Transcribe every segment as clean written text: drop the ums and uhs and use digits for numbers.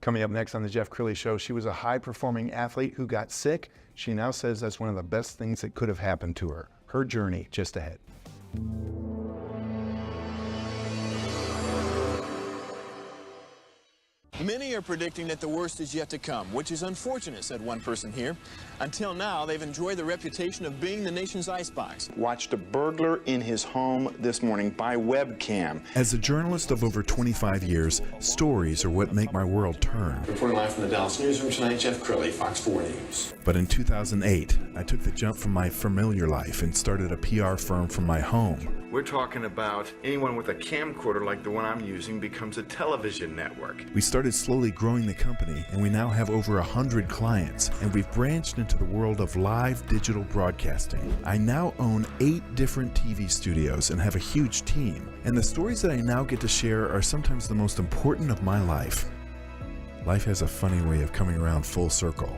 Coming up next on the Jeff Crilley Show, she was a high-performing athlete who got sick. She now says that's one of the best things that could have happened to her. Her journey just ahead. Many are predicting that the worst is yet to come, which is unfortunate, said one person here. Until now, they've enjoyed the reputation of being the nation's icebox. Watched a burglar in his home this morning by webcam. As a journalist of over 25 years, stories are what make my world turn. Reporting live from the Dallas newsroom tonight, Jeff Crilley, Fox 4 News. But in 2008, I took the jump from my familiar life and started a PR firm from my home. We're talking about anyone with a camcorder like the one I'm using becomes a television network. We started slowly growing the company, and we now have over 100 clients, and we've branched into the world of live digital broadcasting. I now own 8 different TV studios and have a huge team, and the stories that I now get to share are sometimes the most important of my life. Life has a funny way of coming around full circle.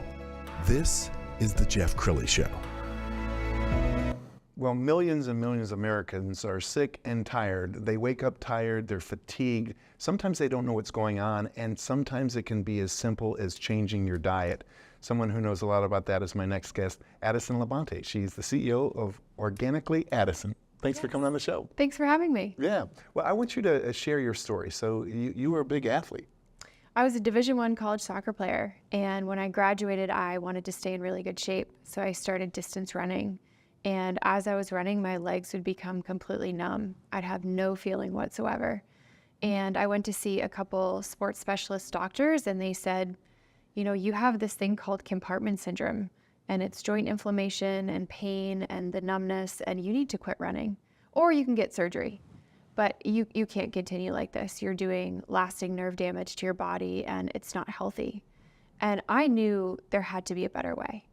This is the Jeff Crilley Show. Well, millions and millions of Americans are sick and tired. They wake up tired, they're fatigued. Sometimes they don't know what's going on, and sometimes it can be as simple as changing your diet. Someone who knows a lot about that is my next guest, Addison LaBonte. She's the CEO of Organically Addison. Thanks for coming on the show. Thanks for having me. Yeah. Well, I want you to share your story. So you were a big athlete. I was a Division I college soccer player, and when I graduated, I wanted to stay in really good shape. So I started distance running. And as I was running, my legs would become completely numb. I'd have no feeling whatsoever. And I went to see a couple sports specialist doctors, and they said, you know, you have this thing called compartment syndrome, and it's joint inflammation and pain and the numbness, and you need to quit running, or you can get surgery. But you can't continue like this. You're doing lasting nerve damage to your body, and it's not healthy. And I knew there had to be a better way.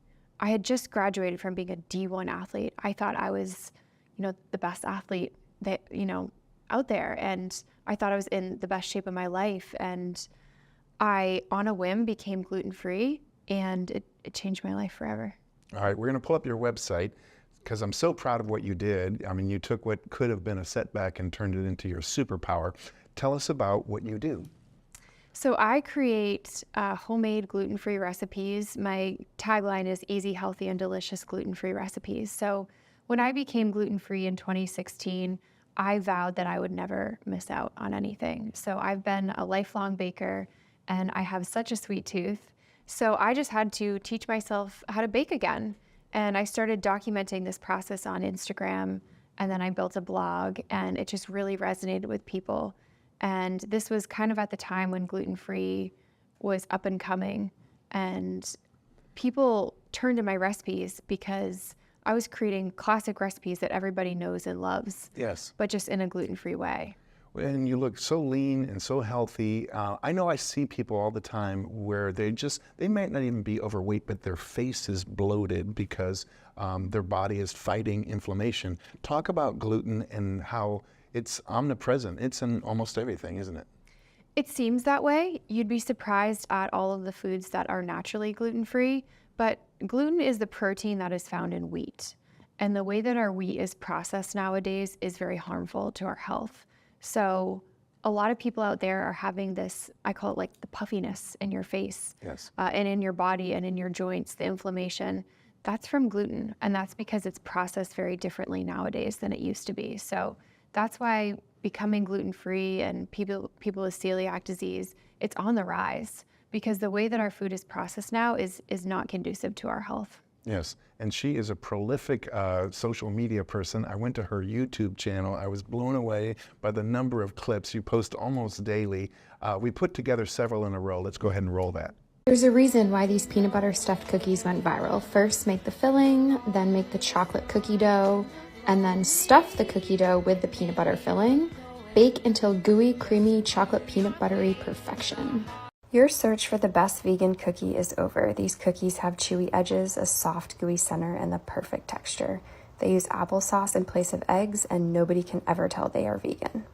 I had just graduated from being a D1 athlete. I thought I was, you know, the best athlete that, you know, out there. And I thought I was in the best shape of my life. And I, on a whim, became gluten-free, and it changed my life forever. All right, we're going to pull up your website because I'm so proud of what you did. I mean, you took what could have been a setback and turned it into your superpower. Tell us about what you do. So I create homemade gluten-free recipes. My tagline is easy, healthy, and delicious gluten-free recipes. So when I became gluten-free in 2016, I vowed that I would never miss out on anything. So I've been a lifelong baker, and I have such a sweet tooth. So I just had to teach myself how to bake again. And I started documenting this process on Instagram, and then I built a blog, and it just really resonated with people. And this was kind of at the time when gluten-free was up and coming, and people turned to my recipes because I was creating classic recipes that everybody knows and loves. Yes. But just in a gluten-free way. And you look so lean and so healthy. I know I see people all the time where they might not even be overweight, but their face is bloated because their body is fighting inflammation. Talk about gluten and how it's omnipresent. It's in almost everything, isn't it? It seems that way. You'd be surprised at all of the foods that are naturally gluten-free, but gluten is the protein that is found in wheat. And the way that our wheat is processed nowadays is very harmful to our health. So a lot of people out there are having this, I call it like the puffiness in your face. Yes. And in your body and in your joints, the inflammation. That's from gluten, and that's because it's processed very differently nowadays than it used to be. So that's why becoming gluten-free and people with celiac disease, it's on the rise, because the way that our food is processed now is not conducive to our health. Yes, and she is a prolific social media person. I went to her YouTube channel. I was blown away by the number of clips. You post almost daily. We put together several in a row. Let's go ahead and roll that. There's a reason why these peanut butter stuffed cookies went viral. First, make the filling, then make the chocolate cookie dough, and then stuff the cookie dough with the peanut butter filling. Bake until gooey, creamy, chocolate peanut buttery perfection. Your search for the best vegan cookie is over. These cookies have chewy edges, a soft, gooey center, and the perfect texture. They use applesauce in place of eggs, and nobody can ever tell they are vegan.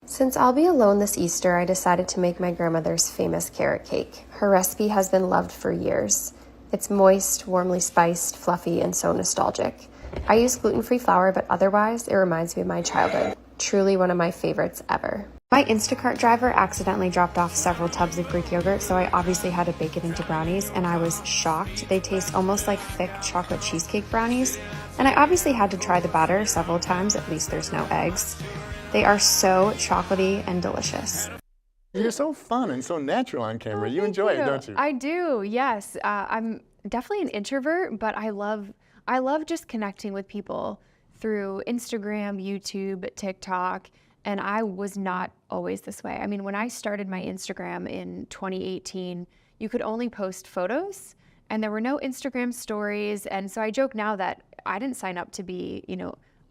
Since I'll be alone this Easter, I decided to make my grandmother's famous carrot cake. Her recipe has been loved for years. It's moist, warmly spiced, fluffy, and so nostalgic. I use gluten-free flour, but otherwise, it reminds me of my childhood. Truly one of my favorites ever. My Instacart driver accidentally dropped off several tubs of Greek yogurt, so I obviously had to bake it into brownies, and I was shocked. They taste almost like thick chocolate cheesecake brownies, and I obviously had to try the batter several times. At least there's no eggs. They are so chocolatey and delicious. You're so fun and so natural on camera. You Thank enjoy it, you. don't you? I do, yes. I'm definitely an introvert, but I love just connecting with people through Instagram, YouTube, TikTok, and I was not always this way. I mean, when I started my Instagram in 2018, you could only post photos and there were no Instagram stories. And so I joke now that I didn't sign up to be,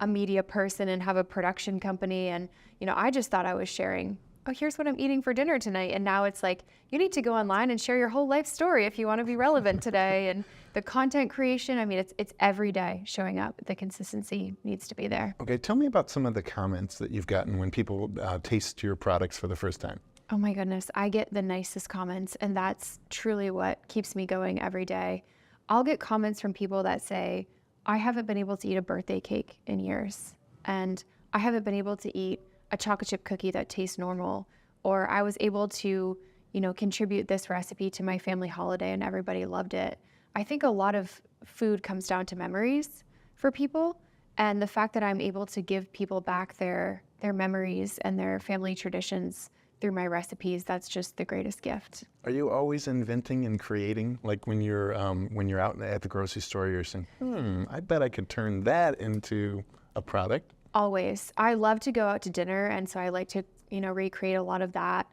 a media person and have a production company. And, I just thought I was sharing, oh, here's what I'm eating for dinner tonight. And now it's like, you need to go online and share your whole life story if you want to be relevant today. And the content creation, I mean, it's every day showing up. The consistency needs to be there. Okay, tell me about some of the comments that you've gotten when people taste your products for the first time. Oh my goodness, I get the nicest comments, and that's truly what keeps me going every day. I'll get comments from people that say, I haven't been able to eat a birthday cake in years, and I haven't been able to eat a chocolate chip cookie that tastes normal, or I was able to, contribute this recipe to my family holiday and everybody loved it. I think a lot of food comes down to memories for people, and the fact that I'm able to give people back their memories and their family traditions through my recipes, that's just the greatest gift. Are you always inventing and creating? Like when you're out at the grocery store, you're saying, I bet I could turn that into a product. Always. I love to go out to dinner, and so I like to, recreate a lot of that.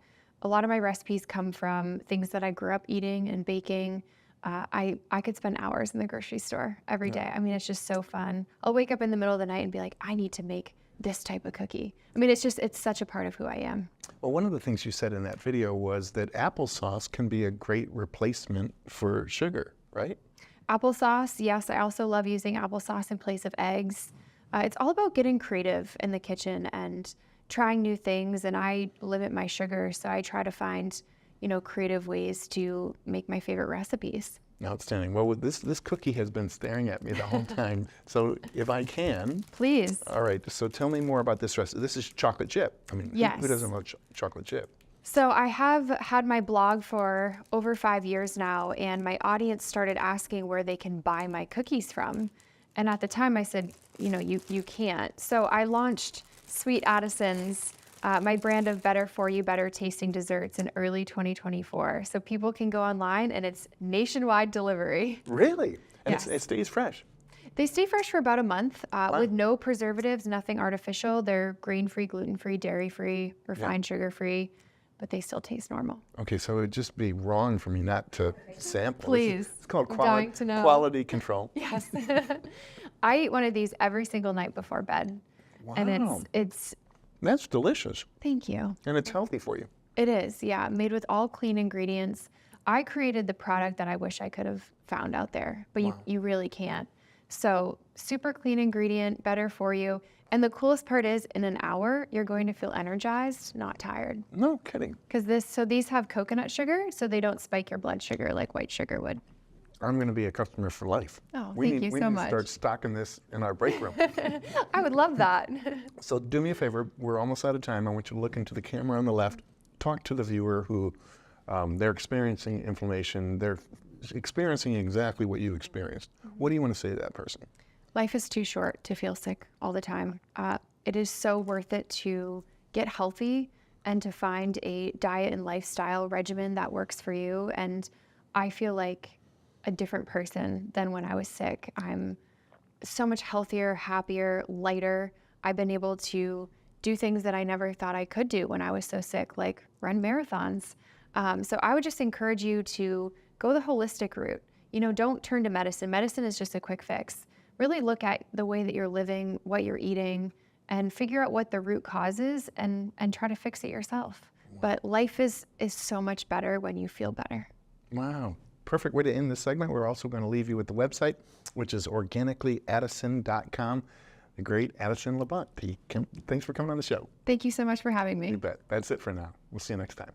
A lot of my recipes come from things that I grew up eating and baking. I could spend hours in the grocery store every day. I mean, it's just so fun. I'll wake up in the middle of the night and be like, I need to make this type of cookie. I mean, it's such a part of who I am. Well, one of the things you said in that video was that applesauce can be a great replacement for sugar, right? Applesauce, yes. I also love using applesauce in place of eggs. It's all about getting creative in the kitchen and trying new things, and I limit my sugar, so I try to find, creative ways to make my favorite recipes. Outstanding. Well, this cookie has been staring at me the whole time. So if I can. Please. All right. So tell me more about this recipe. This is chocolate chip. I mean, yes. Who doesn't love chocolate chip? So I have had my blog for over 5 years now, and my audience started asking where they can buy my cookies from. And at the time I said, you can't. So I launched Sweet Addison's, my brand of better for you, better tasting desserts in early 2024. So people can go online and it's nationwide delivery. Really? And Yes. it stays fresh. They stay fresh for about a month with no preservatives, nothing artificial. They're grain-free, gluten-free, dairy-free, refined sugar-free, but they still taste normal. Okay, so it'd just be wrong for me not to sample. Please. It's called I'm dying to know. quality control. Yes. I eat one of these every single night before bed. Wow. And it's That's delicious. thank you. And it's healthy for you. It is, yeah, made with all clean ingredients. I created the product that I wish I could have found out there, but you really can't. So super clean ingredient, better for you. And the coolest part is in an hour, you're going to feel energized, not tired. No kidding. Because these have coconut sugar, so they don't spike your blood sugar like white sugar would. I'm going to be a customer for life. Oh, we thank need, you we so need much. to start stocking this in our break room. I would love that. So do me a favor. We're almost out of time. I want you to look into the camera on the left. Talk to the viewer who they're experiencing inflammation. They're experiencing exactly what you experienced. What do you want to say to that person? Life is too short to feel sick all the time. It is so worth it to get healthy and to find a diet and lifestyle regimen that works for you. And I feel like a different person than when I was sick. I'm so much healthier, happier, lighter. I've been able to do things that I never thought I could do when I was so sick, like run marathons. So I would just encourage you to go the holistic route. Don't turn to medicine. Medicine is just a quick fix. Really look at the way that you're living, what you're eating, and figure out what the root cause is and try to fix it yourself. Wow. But life is so much better when you feel better. Wow. Perfect way to end this segment. We're also going to leave you with the website, which is organicallyaddison.com. The great Addison LaBonte. Thanks for coming on the show. Thank you so much for having me. You bet. That's it for now. We'll see you next time.